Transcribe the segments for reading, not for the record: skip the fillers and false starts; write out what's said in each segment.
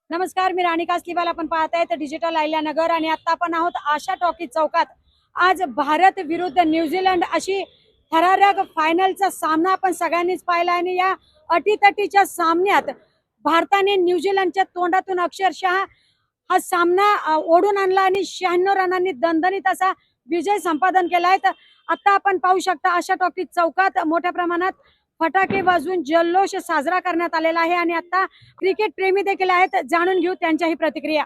नमस्कार, मी राणी कासलीवाल. आपण पाहताय डिजिटल अहिल्यानगर आणि आता आपण आहोत आशा टॉकीज चौकात. आज भारत विरुद्ध न्यूझीलंड अशी थरारक फायनलचा सामना आपण सगळ्यांनीच पाहिला आणि या अटीतटीच्या सामन्यात भारताने न्यूझीलंडच्या तोंडातून अक्षरशः हा सामना ओढून आणला आणि 96 रनांनी दणदणीत असा विजय संपादन केलाय. तर आता आपण पाहू शकता आशा टॉकीज चौकात मोठ्या प्रमाणात फटाके वाजवून जल्लोष साजरा करण्यात आलेला आहे आणि आता क्रिकेट प्रेमी देखील आहेत, जाणून घेऊ त्यांच्याही प्रतिक्रिया.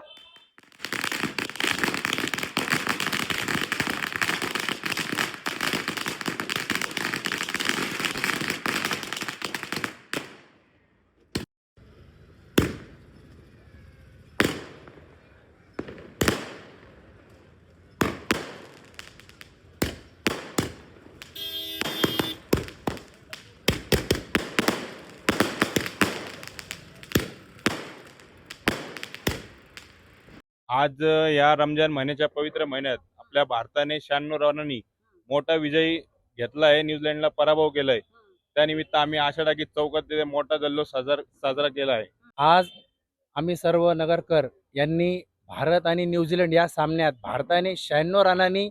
आज या रमजान महिन्याच्या पवित्र महिन्यात आपल्या भारताने 96 रनांनी मोठा विजय घेतला आहे, न्यूझीलंडला पराभव केलाय. त्यानिमित्त आम्ही आशा टाकीत चौकात तिथे मोठा जल्लोष साजरा केला आहे. आज आम्ही सर्व नगरकर यांनी भारत आणि न्यूझीलंड या सामन्यात भारताने 96 रनांनी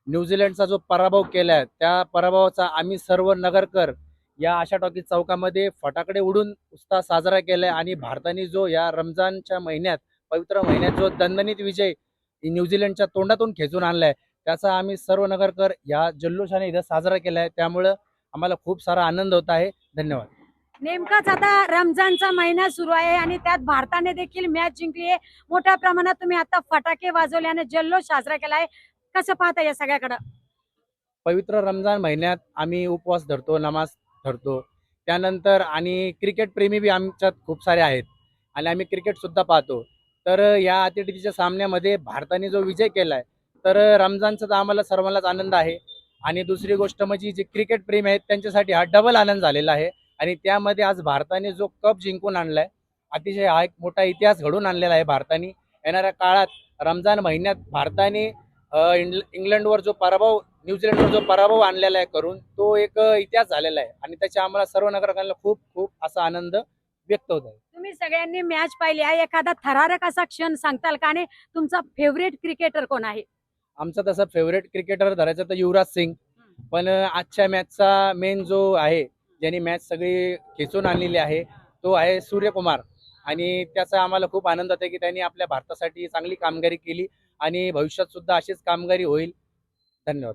न्यूझीलंडचा जो पराभव केलाय, त्या पराभवाचा आम्ही सर्व नगरकर या आशा टॉकीज चौकामध्ये फटाकडे उडून उत्साह साजरा केलाय आणि भारताने जो या रमजानच्या महिन्यात पवित्र महिन्यात जो दणदणीत विजय न्यूझीलंडच्या तोंडातून खेचून आणलाय, त्याचा आम्ही सर्व नगरकर या जल्लोषाने इथं साजरा केलाय. त्यामुळं आम्हाला खूप सारा आनंद होत आहे. धन्यवाद. नेमकाच आता रमजानचा महिना सुरू आहे आणि त्यात भारताने देखील मॅच जिंकली आहे. मोठ्या प्रमाणात तुम्ही आता फटाके वाजवल्याने जल्लोष साजरा केलाय. कसं पाहता या सगळ्याकडं? पवित्र रमजान महिन्यात आम्ही उपवास धरतो, नमाज धरतो. त्यानंतर आणि क्रिकेट प्रेमी बी आमच्यात खूप सारे आहेत आणि आम्ही क्रिकेटसुद्धा पाहतो. तर या अतिथीच्या सामन्यामध्ये भारताने जो विजय केला आहे, तर रमजानचा तर आम्हाला सर्वांनाच आनंद आहे. आणि दुसरी गोष्ट म्हणजे जे क्रिकेट प्रेमी आहेत त्यांच्यासाठी हा डबल आनंद झालेला आहे. आणि त्यामध्ये आज भारताने जो कप जिंकून आणलाय, अतिशय हा एक मोठा इतिहास घडून आणलेला आहे भारताने. येणाऱ्या काळात रमजान महिन्यात भारताने इंग्लंडवर जो पराभव न्यूझीलंडवर जो पराभव आणलेला आहे करून, तो एक इतिहास झालेला आहे आणि त्याच्या आम्हाला सर्व नागरिकांना खूप खूप असा आनंद व्यक्त होत आहे. तुम्ही सगळ्यांनी मॅच पाहिली आहे, एखादा थरारक असा क्षण सांगताल का? आणि तुमचा फेवरेट क्रिकेटर कोण आहे? आमचा तसा फेवरेट क्रिकेटर धरायचा तर युवराज सिंग, पण आजच्या मॅचचा मेन जो आहे, ज्यांनी मॅच सगळी खेचून आणलेली आहे, तो आहे सूर्यकुमार. आणि त्याचा आम्हाला खूप आनंद होता की त्यांनी आपल्या भारतासाठी चांगली कामगिरी केली आणि भविष्यात सुद्धा अशीच कामगिरी होईल. धन्यवाद.